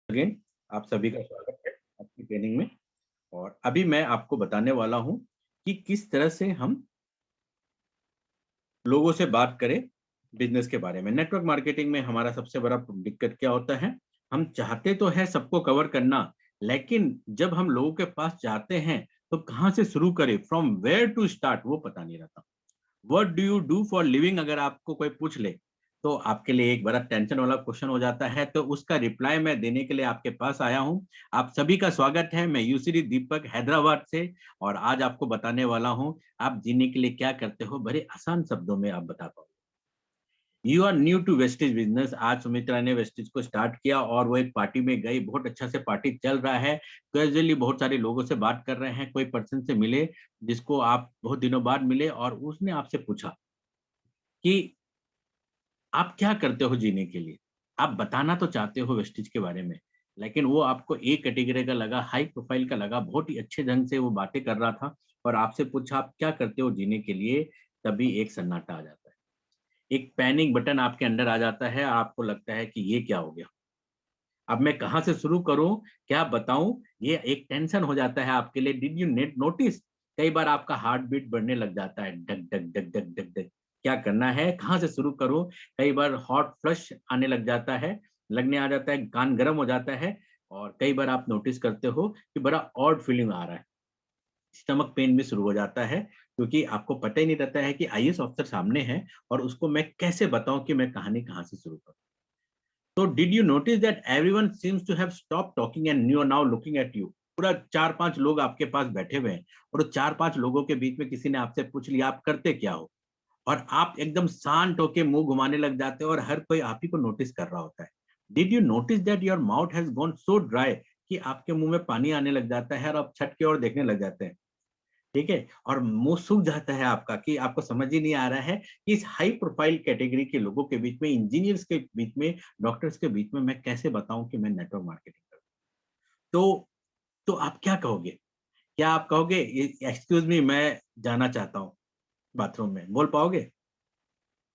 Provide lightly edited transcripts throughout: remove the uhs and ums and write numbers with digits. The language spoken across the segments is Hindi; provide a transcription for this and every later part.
अगेन आप सभी का स्वागत है आपकी ट्रेनिंग में। और अभी मैं आपको बताने वाला हूं कि किस तरह से हम लोगों से बात करें बिजनेस के बारे में। नेटवर्क मार्केटिंग में हमारा सबसे बड़ा दिक्कत क्या होता है, हम चाहते तो है सबको कवर करना, लेकिन जब हम लोगों के पास जाते हैं तो कहाँ से शुरू करें, फ्रॉम वेयर टू स्टार्ट, वो पता नहीं रहता। What do you do for living अगर आपको कोई पूछ ले तो आपके लिए एक बड़ा टेंशन वाला क्वेश्चन हो जाता है। तो उसका रिप्लाई मैं देने के लिए आपके पास आया हूं। आप सभी का स्वागत है। मैं यूसीडी दीपक हैदराबाद से, और आज आपको बताने वाला हूं आप जीने के लिए क्या करते हो, बड़े आसान शब्दों में आप बता पाओ। You are new to wastage business. आज सुमित्रा ने वेस्टेज को स्टार्ट किया और वो एक पार्टी में गई, बहुत अच्छा से पार्टी चल रहा है। कैजुअली बहुत सारे लोगों से बात कर रहे हैं, कोई पर्सन से मिले जिसको आप बहुत दिनों बाद मिले, और उसने आपसे पूछा कि आप क्या करते हो जीने के लिए। आप बताना तो चाहते हो वेस्टेज के बारे में, लेकिन वो आपको एक कैटेगरी का लगा, हाई प्रोफाइल का लगा, बहुत ही अच्छे ढंग से वो बातें कर रहा था, और आपसे पूछा आप क्या करते हो जीने के लिए। तभी एक सन्नाटा आ जाता है, एक पैनिक बटन आपके अंदर आ जाता है, आपको लगता है कि ये क्या हो गया, अब मैं कहाँ से शुरू करूँ, क्या बताऊँ। ये एक टेंशन हो जाता है आपके लिए। डिड यू नेट नोटिस, कई बार आपका हार्ट बीट बढ़ने लग जाता है, धक धक धक धक धक धक। क्या करना है, कहाँ से शुरू करूँ। कई बार हॉट फ्लश आने लग जाता है, लगने आ जाता है, कान गर्म हो जाता है। और कई बार आप नोटिस करते हो कि बड़ा ऑड फीलिंग आ रहा है, स्टमक पेन भी शुरू हो जाता है, क्योंकि आपको पता ही नहीं रहता है कि आईएएस अफसर सामने है और उसको मैं कैसे बताऊं कि मैं कहानी कहाँ से शुरू करूं। तो did you notice that everyone seems to have stop talking and you are now looking at you. पूरा 4-5 लोग आपके पास बैठे हुए हैं, और 4-5 लोगों के बीच में किसी ने आपसे पूछ लिया आप करते क्या हो, और आप एकदम शांत होके मुंह घुमाने लग जाते हो, और हर कोई आप ही को नोटिस कर रहा होता है। Did you notice that your mouth has gone so dry कि आपके मुंह में पानी आने लग जाता है और आप छत की ओर देखने लग जाते हैं। ठीक है, और मुंह सूख जाता है आपका, कि आपको समझ ही नहीं आ रहा है कि इस हाई प्रोफाइल कैटेगरी के लोगों के बीच में, इंजीनियर्स के बीच में, डॉक्टर्स के बीच में मैं कैसे बताऊं कि मैं नेटवर्क मार्केटिंग करूं। तो आप क्या कहोगे, क्या आप कहोगे एक्सक्यूज मी मैं जाना चाहता हूँ बाथरूम में, बोल पाओगे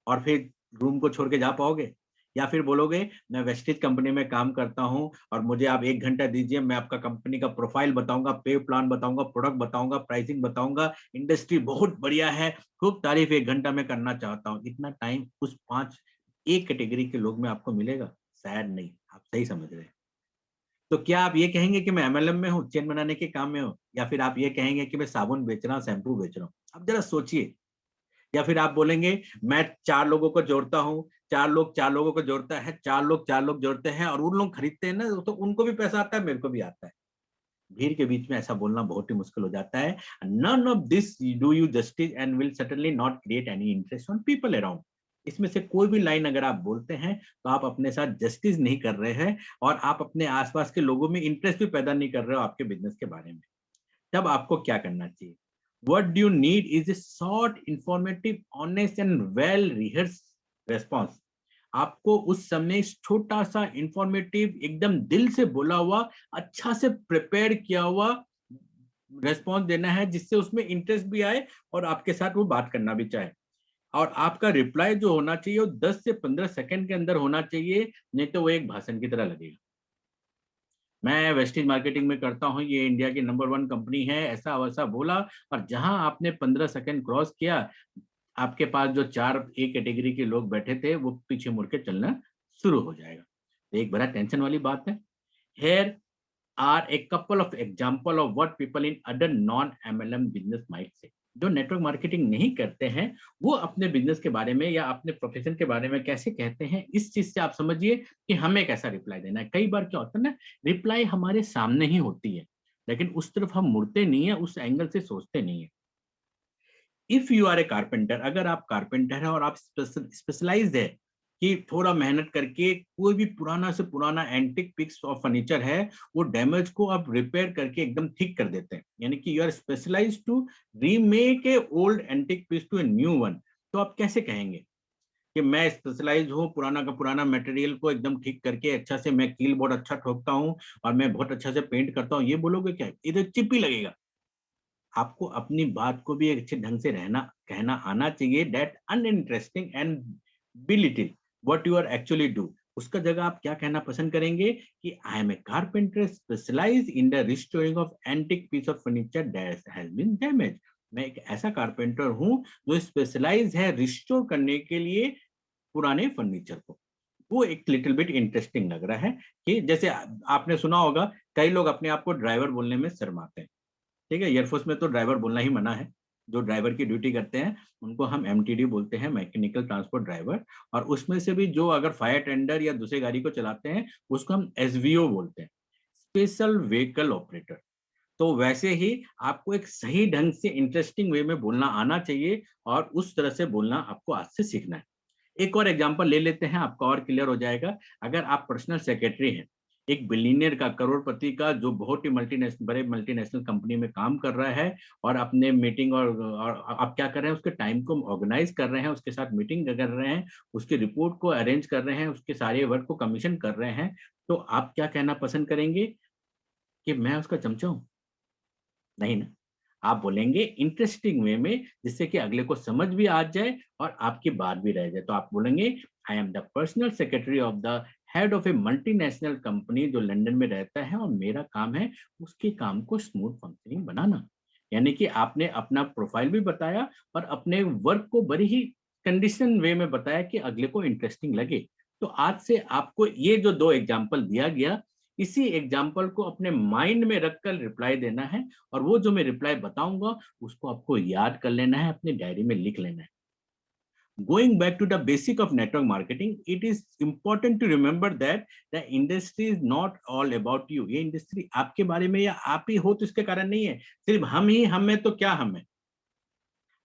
और फिर रूम को छोड़ के जा पाओगे, या फिर बोलोगे मैं वेस्टेज कंपनी में काम करता हूं और मुझे आप 1 घंटा दीजिए, मैं आपका कंपनी का प्रोफाइल बताऊंगा, पे प्लान बताऊंगा, प्रोडक्ट बताऊंगा, प्राइसिंग बताऊंगा, इंडस्ट्री बहुत बढ़िया है, खूब तारीफ 1 घंटा में करना चाहता हूं। इतना टाइम उस 5 एक कैटेगरी के लोग में आपको मिलेगा? शायद नहीं। आप सही समझ रहे हैं। तो क्या आप ये कहेंगे कि मैं एमएलएम में हूँ, चेन बनाने के काम में हूँ, या फिर आप ये कहेंगे कि मैं साबुन बेच रहा हूँ, शैम्पू बेच रहा हूँ? आप जरा सोचिए। या फिर आप बोलेंगे मैं 4 लोगों को जोड़ता हूँ, 4 लोग 4 लोगों को जोड़ता है, 4 लोग 4 लोग जोड़ते हैं, और उन लोग खरीदते हैं ना, तो उनको भी पैसा आता है, मेरे को भी आता है। भीड़ के बीच में ऐसा बोलना बहुत ही मुश्किल हो जाता है। None of this do you justice and will certainly not create any interest on people around. इसमें से कोई भी लाइन अगर आप बोलते हैं तो आप अपने साथ जस्टिस नहीं कर रहे हैं, और आप अपने आसपास के लोगों में इंटरेस्ट भी पैदा नहीं कर रहे हो आपके बिजनेस के बारे में। तब आपको क्या करना चाहिए? What do you need is a short, informative, honest and well rehearsed response. आपको उस समय छोटा सा इंफॉर्मेटिव, एकदम दिल से बोला हुआ, अच्छा से प्रिपेयर किया हुआ रेस्पॉन्स देना है, जिससे उसमें इंटरेस्ट भी आए और आपके साथ वो बात करना भी चाहे। और आपका रिप्लाई जो होना चाहिए वो 10 से 15 सेकंड के अंदर होना चाहिए, नहीं तो वो एक भाषण की तरह लगेगा। मैं वेस्टेज मार्केटिंग में करता हूँ, ये इंडिया की नंबर 1 कंपनी है, ऐसा वैसा बोला, और जहां आपने 15 सेकंड क्रॉस किया, आपके पास जो 4 ए कैटेगरी के लोग बैठे थे वो पीछे मुड़ के चलना शुरू हो जाएगा। तो एक बड़ा टेंशन वाली बात है। Here are a couple of example of what people in other non MLM business might say. जो नेटवर्क मार्केटिंग नहीं करते हैं वो अपने बिजनेस के बारे में या अपने प्रोफेशन के बारे में कैसे कहते हैं, इस चीज से आप समझिए कि हमें कैसा रिप्लाई देना है। कई बार क्या होता है ना, रिप्लाई हमारे सामने ही होती है, लेकिन उस तरफ हम मुड़ते नहीं है, उस एंगल से सोचते नहीं है। If you are a carpenter, अगर आप कारपेंटर है और आप स्पेशलाइज्ड है कि थोड़ा मेहनत करके कोई भी पुराना से पुराना एंटिक पीस ऑफ फर्नीचर है, वो डैमेज को आप रिपेयर करके एकदम ठीक कर देते हैं, यानी कि you are specialized to remake a old antique piece to a new one. तो आप कैसे कहेंगे कि मैं स्पेशलाइज हूँ, पुराना का पुराना मटेरियल को एकदम ठीक करके अच्छा से, मैं कील बहुत अच्छा ठोकता हूँ और मैं बहुत अच्छा से पेंट करता हूँ, ये बोलोगे क्या? इधर चिप ही लगेगा। आपको अपनी बात को भी एक अच्छे ढंग से रहना कहना आना चाहिए, that uninteresting and belittle what you are actually do. उसका जगह आप क्या कहना पसंद करेंगे कि I am a carpenter specialize in the restoring of antique piece of furniture that has been damage. मैं एक ऐसा कारपेंटर हूं जो स्पेशलाइज है रिस्टोर करने के लिए पुराने फर्नीचर को। वो एक लिटिल बिट इंटरेस्टिंग लग रहा है कि जैसे आपने सुना होगा कई लोग अपने आप को ड्राइवर बोलने में शर्माते हैं। ठीक है, एयरफोर्स में तो ड्राइवर बोलना ही मना है। जो ड्राइवर की ड्यूटी करते हैं उनको हम एमटीडी बोलते हैं, मैकेनिकल ट्रांसपोर्ट ड्राइवर। और उसमें से भी जो अगर फायर टेंडर या दूसरी गाड़ी को चलाते हैं उसको हम एसवीओ बोलते हैं, स्पेशल व्हीकल ऑपरेटर। तो वैसे ही आपको एक सही ढंग से इंटरेस्टिंग वे में बोलना आना चाहिए और उस तरह से बोलना आपको आज से सीखना है। एक और एग्जांपल ले लेते हैं, आपका और क्लियर हो जाएगा। अगर आप पर्सनल सेक्रेटरी हैं, एक बिलियनियर का, करोड़पति का, जो बहुत ही बड़े मल्टीनेशनल कंपनी में काम कर रहा है और अपने मीटिंग और आप क्या कर रहे हैं, उसके टाइम को ऑर्गेनाइज कर रहे हैं, उसके साथ मीटिंग कर रहे हैं, उसकी रिपोर्ट को अरेंज कर रहे हैं, उसके सारे वर्क को कमीशन कर रहे हैं, तो आप क्या कहना पसंद करेंगे कि मैं उसका चमचा हूँ? नहीं ना। आप बोलेंगे इंटरेस्टिंग वे में जिससे कि अगले को समझ भी आ जाए और आपकी बात भी रह जाए। तो आप बोलेंगे I am the personal secretary of the head of A multinational company जो लंदन में रहता है और मेरा काम है उसके काम को स्मूथ फंक्शनिंग बनाना। यानी कि आपने अपना प्रोफाइल भी बताया और अपने वर्क को बड़ी ही कंडीशन वे में बताया कि अगले को इंटरेस्टिंग लगे। तो आज से आपको ये जो 2 एग्जांपल दिया गया, इसी एग्जांपल को अपने माइंड में रखकर रिप्लाई देना है और वो जो मैं रिप्लाई बताऊंगा उसको आपको याद कर लेना है, अपनी डायरी में लिख लेना है। Going back to the basic of network marketing, it is important to remember that the industry is not all about you. ये इंडस्ट्री आपके बारे में या आप ही हो तो इसके कारण नहीं है। सिर्फ हम ही हम हैं तो क्या हम है?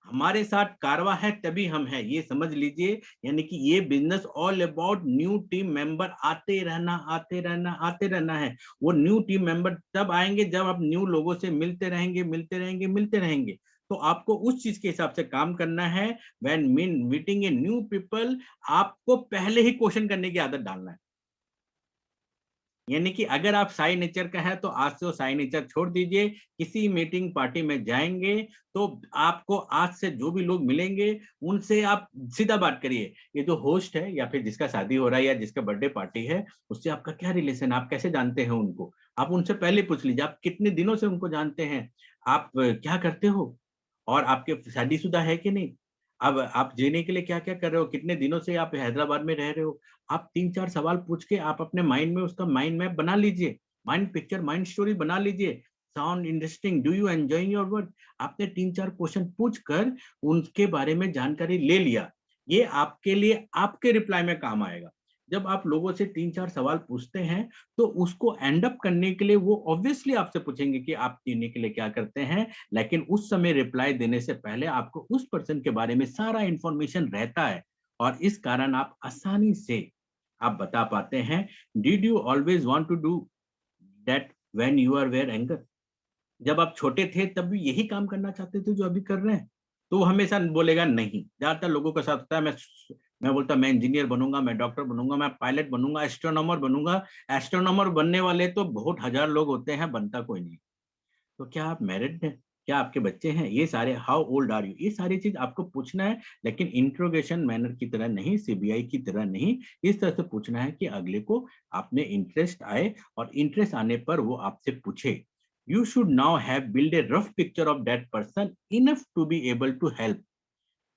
हमारे साथ कारवा है तभी हम हैं, ये समझ लीजिए। यानी कि ये business all about new team member आते रहना, आते रहना, आते रहना है। वो न्यू टीम मेंबर तब आएंगे जब आप न्यू लोगों से मिलते रहेंगे, मिलते रहेंगे, मिलते रहेंगे। तो आपको उस चीज के हिसाब से काम करना है। When meeting a new people, आपको पहले ही क्वेश्चन करने की आदत डालना है। यानी कि अगर आप साई नेचर का है तो आज से वो साई नेचर छोड़ दीजिए। किसी मीटिंग पार्टी में जाएंगे तो आपको आज से जो भी लोग मिलेंगे उनसे आप सीधा बात करिए। ये जो होस्ट है या फिर जिसका शादी हो रहा है या जिसका बर्थडे पार्टी है, उससे आपका क्या रिलेशन, आप कैसे जानते हैं उनको? आप उनसे पहले पूछ लीजिए, आप कितने दिनों से उनको जानते हैं, आप क्या करते हो और आपके शादीशुदा है कि नहीं, अब आप जीने के लिए क्या-क्या कर रहे हो? कितने दिनों से आप हैदराबाद में रह रहे हो? आप 3-4 सवाल पूछ के आप अपने माइंड में उसका माइंड मैप बना लीजिए, माइंड पिक्चर, माइंड स्टोरी बना लीजिए। Sound interesting, do you enjoy your work? आपने 3-4 क्वेश्चन पूछ कर उनके बारे में जानकारी ले लिया। ये आपके लिए आपके रिप्लाई में काम आएगा। जब आप लोगों से 3-4 सवाल पूछते हैं, तो उसको एंड अप करने के लिए वो ऑब्वियसली आपसे पूछेंगे कि आप जीने के लिए क्या करते हैं? लेकिन उस समय रिप्लाई देने से पहले आपको उस पर्सन के बारे में सारा इंफॉर्मेशन रहता है और इस कारण आप आसानी से आप बता पाते हैं। Did you always want to do that when you are were younger? जब आप छोटे थे तब भी यही काम करना चाहते थे जो अभी कर रहे हैं? तो वो हमेशा बोलेगा नहीं। ज्यादातर लोगों के साथ होता है, मैं बोलता मैं इंजीनियर बनूंगा, मैं डॉक्टर बनूंगा, मैं पायलट बनूंगा, एस्ट्रोनॉमर बनूंगा। एस्ट्रोनॉमर बनने वाले तो बहुत हजार लोग होते हैं, बनता कोई नहीं। तो क्या आप मैरिड हैं? क्या आपके बच्चे हैं? ये सारे हाउ ओल्ड आर यू? ये सारी चीज़ आपको पूछना है, लेकिन इंट्रोगेशन मैनर की तरह नहीं, सीबीआई की तरह नहीं। इस तरह से पूछना है कि अगले को आप में इंटरेस्ट आए और इंटरेस्ट आने पर वो आपसे पूछे। You should now have built a rough picture of that person enough to be able to help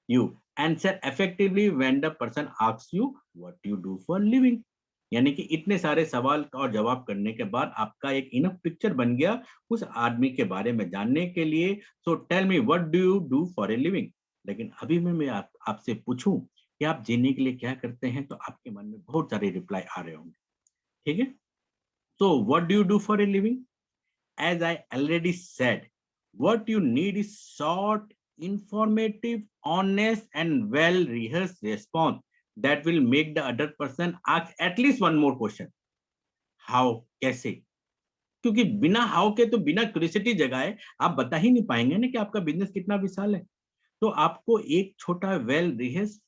you answer effectively when the person asks you what you do for living। यानी कि इतने सारे सवाल और जवाब करने के बाद आपका एक इनफ पिक्चर बन गया उस आदमी के बारे में जानने के लिए। So tell me what do you do for a living. लेकिन अभी मैं आपसे पूछूं कि आप जीने के लिए क्या करते हैं, तो आपके मन में बहुत सारे रिप्लाई आ रहे होंगे। ठीक है, so what do you do for a living? As I already said, what you need is short, informative, honest, and well-rehearsed response that will make the other person ask at least one more question. How? कैसे? क्योंकि बिना हाउ के तो बिना क्यूरियोसिटी जगाए आप बता ही नहीं पाएंगे ना कि आपका बिजनेस कितना विशाल है। तो आपको एक छोटा वेल रिहर्स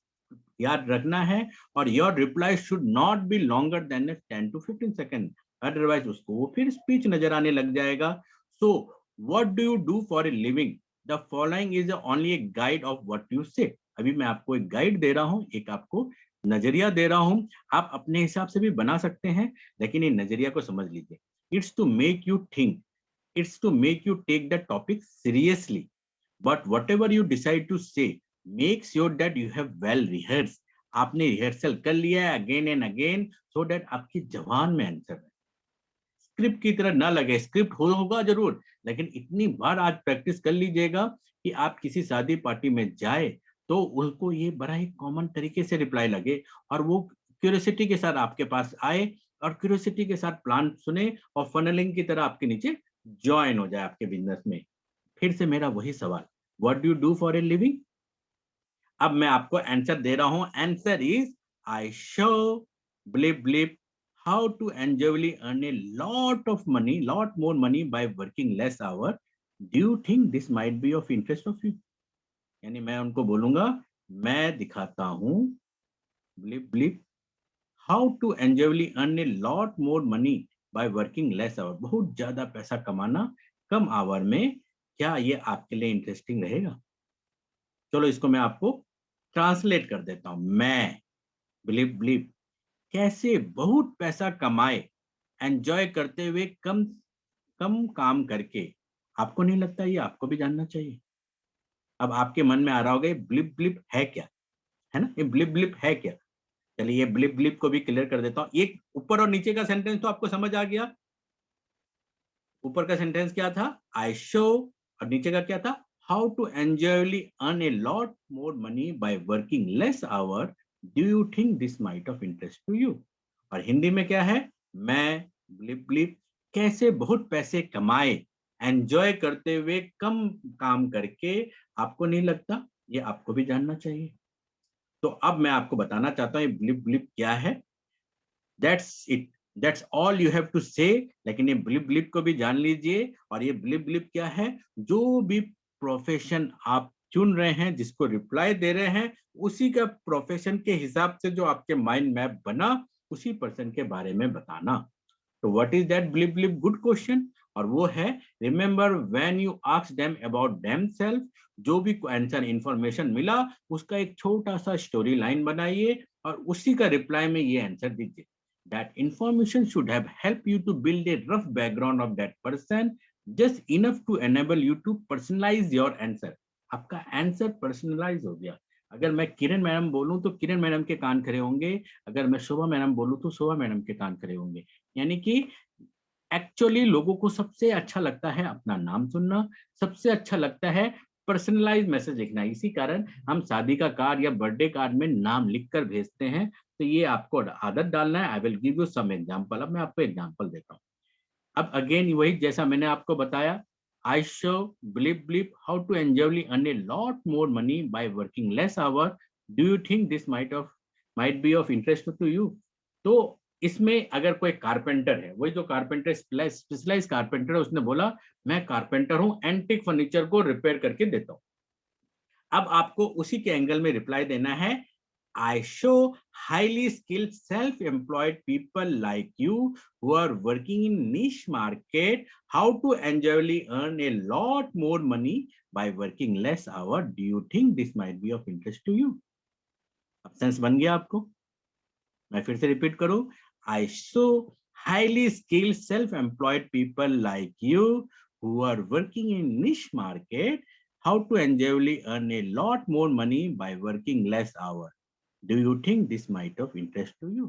याद रखना है और your reply should not be longer than 10 to 15 second. Otherwise उसको वो फिर स्पीच नजर आने लग जाएगा। So what do you do for a living? The following is only a guide of what you से। अभी मैं आपको एक गाइड दे रहा हूं, एक आपको नजरिया दे रहा हूं, आप अपने हिसाब से भी बना सकते हैं, लेकिन ये नजरिया को समझ लीजिए। It's to make you think, it's to make you take the topic seriously, but whatever you decide to say, make sure that you have well rehearsed, आपने रिहर्सल कर लिया है again and again, so that आपकी जबान में आंसर है, स्क्रिप्ट की तरह ना लगे। स्क्रिप्ट होगा जरूर, लेकिन इतनी बार आज प्रैक्टिस कर लीजिएगा कि आप किसी शादी पार्टी में जाए तो उनको ये बड़ा ही कॉमन तरीके से रिप्लाई लगे, और वो क्यूरियोसिटी के साथ आपके पास आए, और क्यूरियोसिटी के साथ प्लान सुने, और फनलिंग की तरह आपके नीचे ज्वाइन हो जाए आपके बिजनेस में। फिर से मेरा वही सवाल, what do you do for a living? अब मैं आपको आंसर दे रहा हूं, answer is I show blip blip how to enjoyably earn a lot more money by working less hour, do you think this might be of interest of you? यानी मैं उनको बोलूंगा, मैं दिखाता हूं blip blip how to enjoyably earn a lot more money by working less hour, बहुत ज्यादा पैसा कमाना कम आवर में, क्या ये आपके लिए इंटरेस्टिंग रहेगा? चलो इसको मैं आपको ट्रांसलेट कर देता हूं। मैं ब्लिप ब्लिप कैसे बहुत पैसा कमाए एंजॉय करते हुए कम कम काम करके, आपको नहीं लगता ये आपको भी जानना चाहिए? अब आपके मन में आ रहा होगा ये ब्लिप ब्लिप है क्या, है ना, ये ब्लिप ब्लिप है क्या? चलिए ये ब्लिप ब्लिप को भी क्लियर कर देता हूं। एक ऊपर और नीचे का सेंटेंस तो आपको समझ आ गया। ऊपर का सेंटेंस क्या था, आई शो, और नीचे का क्या था, how to enjoyably earn a lot more money by working less hour, do you think this might of interest to you? और हिंदी में क्या है, मैं ब्लिप ब्लिप कैसे बहुत पैसे कमाए एंजॉय करते हुए कम काम करके, आपको नहीं लगता ये आपको भी जानना चाहिए? तो अब मैं आपको बताना चाहता हूँ ये ब्लिप ब्लिप क्या है। That's it, that's all you have to say. लेकिन ये ब्लिप ब्लिप को भी जान लीजिए। और ये ब्लिप ब्लिप क्या है, जो भी प्रोफेशन आप चुन रहे हैं, जिसको रिप्लाई दे रहे हैं, उसी का प्रोफेशन के हिसाब से जो आपके माइंड मैप बना, उसी पर्सन के बारे में बताना। तो what is that blip blip? Good question. और वो है, remember when you ask them about themselves, जो भी आंसर इंफॉर्मेशन मिला उसका एक छोटा सा स्टोरी लाइन बनाइए और उसी का रिप्लाई में ये आंसर दीजिए। That information should have helped you to build a rough background of that person, just enough to enable you to personalize your answer. आपका आंसर पर्सनलाइज हो गया। अगर मैं किरण मैडम बोलूं तो किरण मैडम के कान खड़े होंगे, अगर मैं शोभा मैडम बोलूं तो शोभा मैडम के कान खड़े होंगे। यानी कि एक्चुअली लोगों को सबसे अच्छा लगता है अपना नाम सुनना, सबसे अच्छा लगता है पर्सनलाइज मैसेज लिखना। इसी कारण हम शादी का कार्ड या बर्थडे कार्ड में नाम लिखकर भेजते हैं। तो ये आपको आदत डालना है। I will give you some example. अब मैं आपको एग्जांपल देता हूँ। अब अगेन वही जैसा मैंने आपको बताया, I show blip blip how to enjoyably earn a lot more money by working less hour, do you think this might be of interest to you? तो इसमें अगर कोई कारपेंटर है, वही जो कारपेंटर स्पेशलाइज कारपेंटर है, उसने बोला मैं कारपेंटर हूं, एंटिक फर्नीचर को रिपेयर करके देता हूं। अब आपको उसी के एंगल में रिप्लाई देना है, I show highly skilled self-employed people like you who are working in niche market how to enjoyably earn a lot more money by working less hour. Do you think this might be of interest to you? अब सेंस बन गया आपको? मैं फिर से रिपीट करूं, I show highly skilled self-employed people like you who are working in niche market how to enjoyably earn a lot more money by working less hour. Do you think this might of interest to you?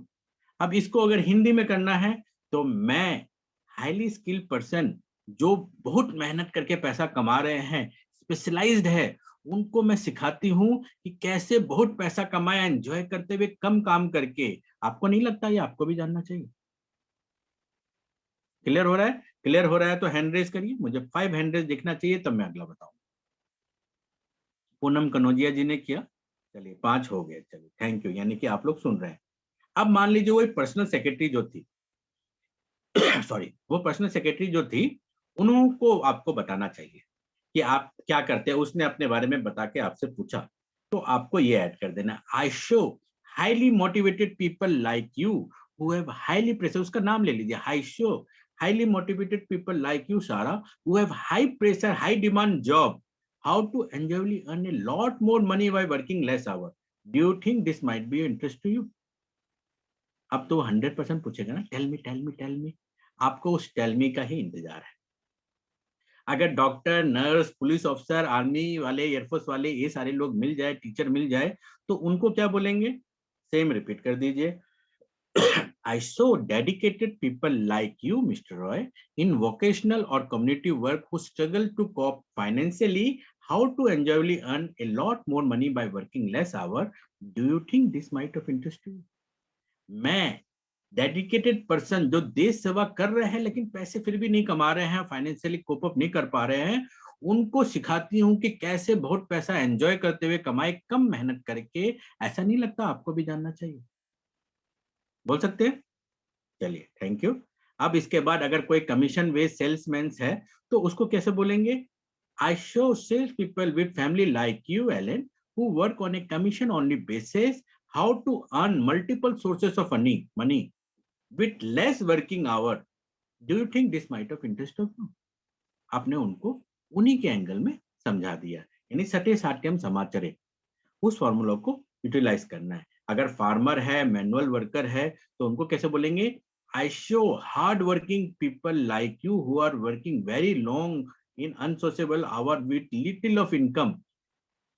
अब इसको अगर हिंदी में करना है तो मैं हाईली स्किल्ड पर्सन जो बहुत मेहनत करके पैसा कमा रहे हैं, स्पेशलाइज्ड है, उनको मैं सिखाती हूँ कि कैसे बहुत पैसा कमाए एंजॉय करते हुए कम काम करके। आपको नहीं लगता ये आपको भी जानना चाहिए? क्लियर हो रहा है? क्लियर हो रहा है तो हैंड रेज करिए, मुझे 5 हैंड रेज दिखना चाहिए तब मैं अगला बताऊं। पूनम कनौजिया जी ने किया, चलिए 5 हो गए, चलिए थैंक यू, यानी कि आप लोग सुन रहे हैं। अब मान लीजिए वो एक पर्सनल सेक्रेटरी जो थी सॉरी, वो पर्सनल सेक्रेटरी जो थी, उनको आपको बताना चाहिए कि आप क्या करते हैं। उसने अपने बारे में बता के आपसे पूछा, तो आपको ये ऐड कर देना, I show highly motivated people like you who have highly pressure, उसका नाम ले लीजिए, I show highly motivated people like you सारा who have high pressure high demand job how to enjoyably earn a lot more money by working less hour. Do you think this might be interest to you? अब तो 100% पूछेगा ना, tell me tell me tell me. आपको उस टेल मी का ही इंतजार है। अगर doctor, nurse, police officer, army वाले, एयरफोर्स वाले, ये सारे लोग मिल जाए, टीचर मिल जाए, तो उनको क्या बोलेंगे? सेम रिपीट कर दीजिए। I saw dedicated people like you, Mr. Roy, in vocational or community work who struggle to cope financially, how to enjoyably earn a lot more money by working less hour. Do you think this might of interest you? मैं डेडिकेटेड पर्सन जो देश सेवा कर रहे हैं लेकिन पैसे फिर भी नहीं कमा रहे हैं, फाइनेंशियली कोप अप नहीं कर पा रहे हैं, उनको सिखाती हूँ कि कैसे बहुत पैसा एंजॉय करते हुए कमाए, कम मेहनत करके। ऐसा नहीं लगता आपको भी जानना चाहिए? बोल सकते हैं? चलिए, थैंक यू। अब इसके बाद अगर कोई कमीशन बेस्ड सेल्समैन है तो उसको कैसे बोलेंगे? I show sales people with family like you, Allen, who work on a commission only basis, how to earn multiple sources of money with less working hour. Do you think this might of interest of you? आपने उनको उन्हीं के एंगल में समझा दिया, यानी सटे साट्यम समाचरे, उस फॉर्मूला को यूटिलाइज करना है। अगर फार्मर है, मैनुअल वर्कर है, तो उनको कैसे बोलेंगे? I show hard working people like you who are working very long in unsociable hour with little of income,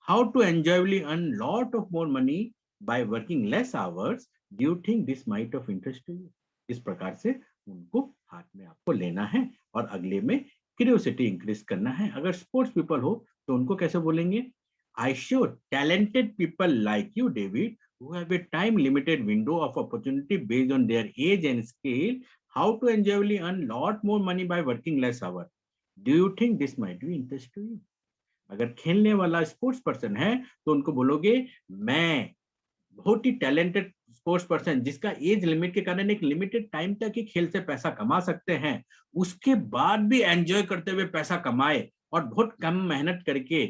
how to enjoyably earn lot of more money by working less hours. Do you think this might of interest to you? इस प्रकार से उनको हाथ में आपको लेना है और अगले में क्यूरियोसिटी इंक्रीज करना है। अगर स्पोर्ट्स पीपल हो तो उनको कैसे बोलेंगे? I show talented people like you, David, who have a time limited window of opportunity based on their age and skill, how to enjoyably earn lot more money by working less hours. Do you think this might be interest to you? अगर खेलने वाला स्पोर्ट्स पर्सन है तो उनको बोलोगे, मैं बहुत ही टैलेंटेड स्पोर्ट्स पर्सन जिसका एज लिमिट के कारण एक लिमिटेड टाइम तक ही खेल से पैसा कमा सकते हैं, उसके बाद भी एंजॉय करते हुए पैसा कमाए और बहुत कम मेहनत करके,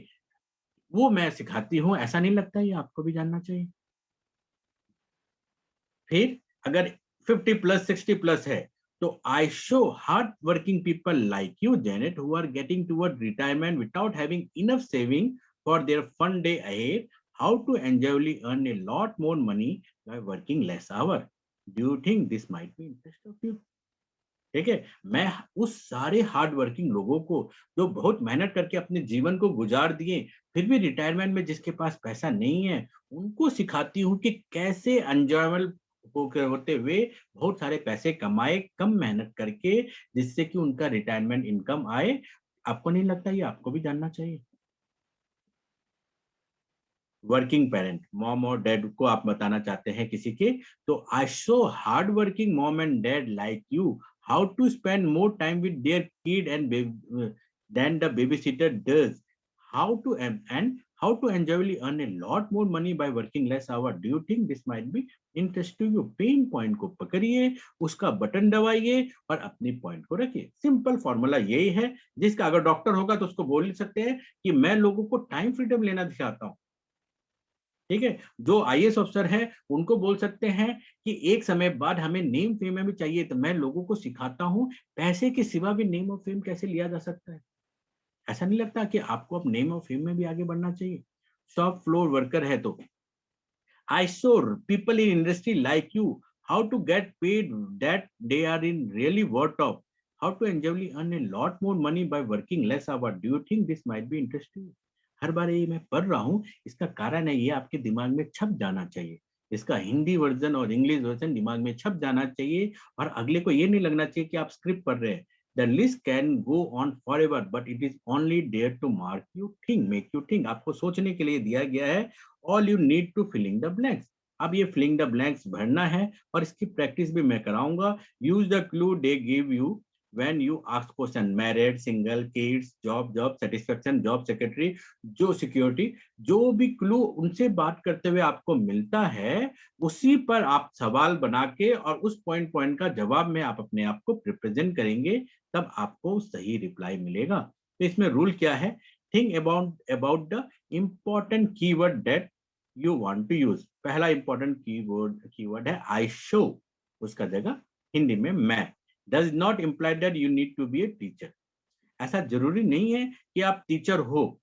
वो मैं सिखाती हूँ। ऐसा नहीं लगता? ये आपको भी जानना चाहिए। फिर अगर 50 प्लस 60 प्लस है तो I show hard working people like you, Janet, who are getting toward retirement without having enough saving for their fun day ahead, how to enjoyably earn a lot more money by working less hour. Do you think this might be interest of you? ठीक है, मैं उस सारे हार्ड वर्किंग लोगों को जो बहुत मेहनत करके अपने जीवन को गुजार दिए, फिर भी रिटायरमेंट में जिसके पास पैसा नहीं है, उनको सिखाती हूँ कि कैसे एंजॉयबल होते हुए बहुत सारे पैसे कमाए कम मेहनत करके, जिससे कि उनका रिटायरमेंट इनकम आए। आपको नहीं लगता ये आपको भी जानना चाहिए? वर्किंग पेरेंट, मॉम और डैड को आप बताना चाहते हैं किसी के, तो I show hard working mom and dad like you how to spend more time with their kid and then the babysitter does, how to and how to enjoyably earn a lot more money by working less hour. Do you think this might be interest to you? Pain point को पकड़िए, उसका बटन दबाइए और अपनी पॉइंट को रखिए। सिंपल फॉर्मूला यही है, जिसका अगर डॉक्टर होगा तो उसको बोल सकते हैं कि मैं लोगों को टाइम फ्रीडम लेना दिखाता हूँ। ठीक है, जो आईएएस अफसर है उनको बोल सकते हैं कि एक समय बाद हमें नेम फेम भी चाहिए, तो मैं लोगों को सिखाता हूँ पैसे के सिवा भी नेम और फेम कैसे लिया जा सकता है। ऐसा नहीं लगता कि आपको अब नेम और फेम में भी आगे बढ़ना चाहिए? शॉप फ्लोर वर्कर है तो I saw people in industry like you how to get paid that they are in really worth of, how to enjoy earn a lot more money by working less hour. Do you think this might be interesting? हर बार ये मैं पढ़ रहा हूँ, इसका कारण है ये आपके दिमाग में छप जाना चाहिए। इसका हिंदी वर्जन और इंग्लिश वर्जन दिमाग में छप जाना चाहिए और अगले को ये नहीं लगना चाहिए कि आप स्क्रिप्ट पढ़ रहे हैं। The list can go on forever, but it is only there to mark you think, make you think. आपको सोचने के लिए दिया गया है। All you need to filling the blanks. अब ये filling the blanks भरना है और इसकी प्रैक्टिस भी मैं कराऊंगा। Use the clue they give you when you ask question. Married, single, kids, job satisfaction, job secretary, जो सिक्योरिटी, जो भी क्लू उनसे बात करते हुए आपको मिलता है, उसी पर आप सवाल बना के और उस पॉइंट का जवाब में आप अपने आप को रिप्रेजेंट करेंगे, तब आपको सही रिप्लाई मिलेगा। तो इसमें रूल क्या है? Think about the important keyword that you want to use. पहला इंपॉर्टेंट कीवर्ड है आई शो, उसका जगह हिंदी में मैं। Does not imply that you need to be a teacher. ऐसा जरूरी नहीं है कि आप टीचर हो,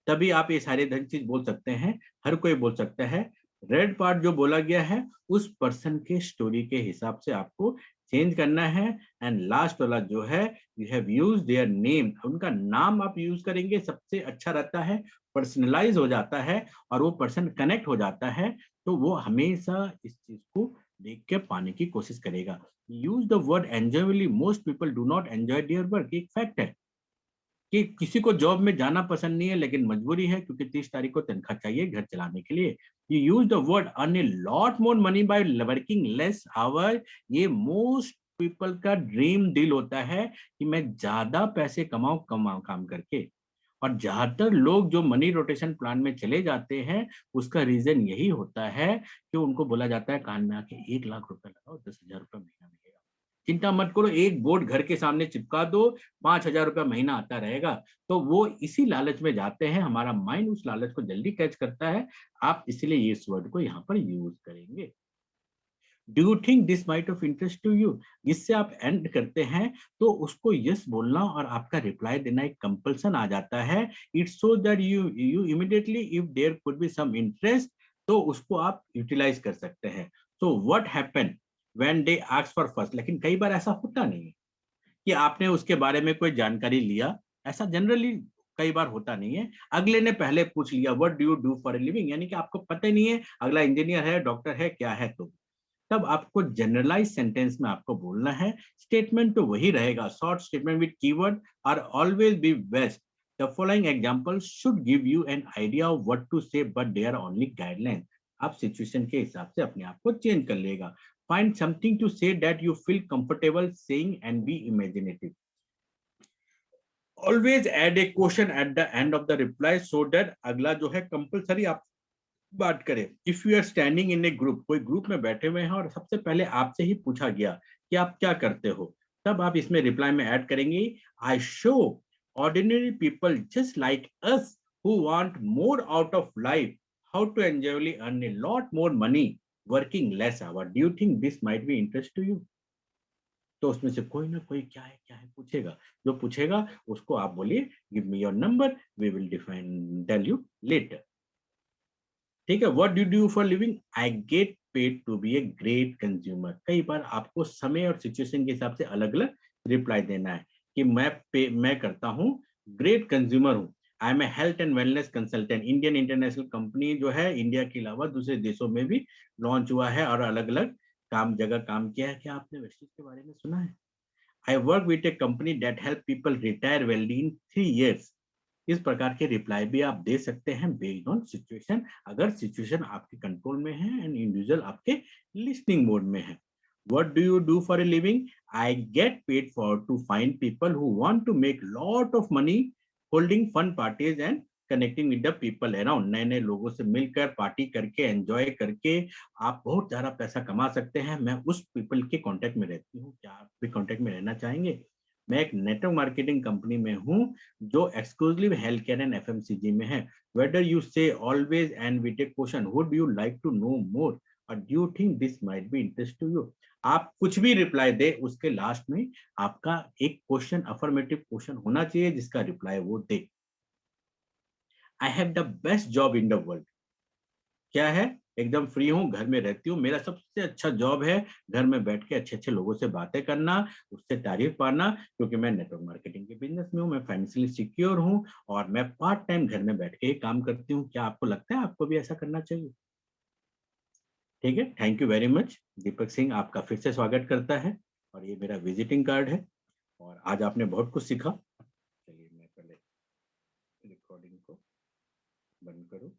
तभी आप ये सारे धन चीज बोल सकते हैं, हर कोई बोल सकता है। रेड पार्ट जो बोला गया है उस पर्सन के स्टोरी के हिसाब से आपको चेंज करना है। एंड लास्ट वाला जो है, you have used their name, उनका नाम आप यूज करेंगे, सबसे अच्छा रहता है, पर्सनलाइज हो जाता है और वो पर्सन कनेक्ट हो जाता है, तो वो हमेशा इस चीज को देख के पाने की कोशिश करेगा। Use the word enjoyably, most people do not enjoy their work, एक फैक्ट है कि किसी को जॉब में जाना पसंद नहीं है लेकिन मजबूरी है क्योंकि 30 तारीख को तनख्वाह चाहिए घर चलाने के लिए। You use the word earn a lot more money by working less hour, ये मोस्ट पीपल का ड्रीम डील होता है कि मैं ज्यादा पैसे कमाऊं कमाऊं काम करके। और ज्यादातर लोग जो मनी रोटेशन प्लान में चले जाते हैं उसका रीजन यही होता है कि उनको बोला जाता है कान में आके 1 लाख रुपए लगाओ, 10,000 रुपए महीना मिलेगा। चिंता मत करो, एक बोर्ड घर के सामने चिपका दो, 5,000 रुपया महीना आता रहेगा। तो वो इसी लालच में जाते हैं, हमारा माइंड उस लालच को जल्दी कैच करता है। आप इसलिए ये इस वर्ड को यहाँ पर यूज करेंगे। Do you think this might of interest to you, जिससे आप एंड करते हैं तो उसको यस बोलना और आपका रिप्लाई देना एक कंपल्सन आ जाता है। It's so that you immediately if there could be some interest, तो उसको आप यूटिलाइज कर सकते हैं। So what happen when they ask for first, लेकिन कई बार ऐसा होता नहीं है कि आपने उसके बारे में कोई जानकारी लिया, ऐसा जनरली कई बार होता नहीं है। अगले ने पहले पूछ लिया what do you do for a living, यानी कि आपको पता ही नहीं है अगला इंजीनियर है, डॉक्टर है, क्या है। तो तब आपको जनरलाइज सेंटेंस में आपको बोलना है। स्टेटमेंट तो वही रहेगा, short statement with keyword are always be best. The following example should give you an idea of what to say, but they are only guideline. आप सिचुएशन के हिसाब से अपने आप को चेंज कर लेगा। Find something to say that you feel comfortable saying and be imaginative. Always add a question at the end of the reply so that अगला जो है कंपल्सरी आप बात करें। If you are standing in a group, कोई ग्रुप में बैठे हुए हैं और सबसे पहले आपसे ही पूछा गया कि आप क्या करते हो, तब आप इसमें रिप्लाई में ऐड करेंगे, I show ordinary people just like us who want more out of life how to enjoyably earn a lot more money working less hour, do you think this might be interest to you. तो उसमें से कोई ना कोई क्या है पूछेगा, जो पूछेगा उसको आप बोलिए give me your number, we will define tell you later. ठीक है, what do do for living, I get paid to be a great consumer. कई बार आपको समय और सिचुएशन के हिसाब से अलग अलग रिप्लाई देना है कि मैं करता हूँ, ग्रेट कंज्यूमर हूँ। I am a health and wellness consultant, Indian international company जो है इंडिया के अलावा दूसरे देशों में भी लॉन्च हुआ है और अलग अलग जगह काम किया है। क्या आपने वेस्टिज के बारे में सुना है? I work with A company that help people retire wealthy in 3 years। इस प्रकार के रिप्लाई भी आप दे सकते हैं बेस्ड ऑन सिचुएशन, अगर सिचुएशन आपके कंट्रोल में है एंड इंडिविजुअल आपके लिसनिंग मोड में है। What do you do for a living, I get paid for to find people who want to make lot of money holding fun parties and connecting with the people around. नए नए लोगों से मिलकर पार्टी करके एंजॉय करके आप बहुत ज्यादा पैसा कमा सकते हैं। मैं उस पीपल के कांटेक्ट में रहती हूँ, क्या आप भी कांटेक्ट में रहना चाहेंगे? मैं एक नेटवर्क मार्केटिंग कंपनी में हूँ जो exclusive health care and FMCG में है। Whether you say always end with a question would you like to know more और do you think this might be interest to you. आप कुछ भी रिप्लाई दे उसके लास्ट में आपका एक क्वेश्चन, अफर्मेटिव क्वेश्चन होना चाहिए जिसका रिप्लाई वो दे। I have the best job in the world, क्या है, एकदम फ्री हूँ, घर में रहती हूँ, मेरा सबसे अच्छा जॉब है घर में बैठ के अच्छे अच्छे लोगों से बातें करना, उससे तारीफ पाना, क्योंकि मैं नेटवर्क मार्केटिंग के बिजनेस में हूँ, मैं फाइनेंशियली सिक्योर हूँ और मैं पार्ट टाइम घर में बैठ के ही काम करती हूँ। क्या आपको लगता है आपको भी ऐसा करना चाहिए? ठीक है, thank you very much. Deepak Singh आपका फिर से स्वागत करता है और ये मेरा विजिटिंग कार्ड है और आज आपने बहुत कुछ सीखा। चलिए मैं पहले रिकॉर्डिंग को बंद करूँ।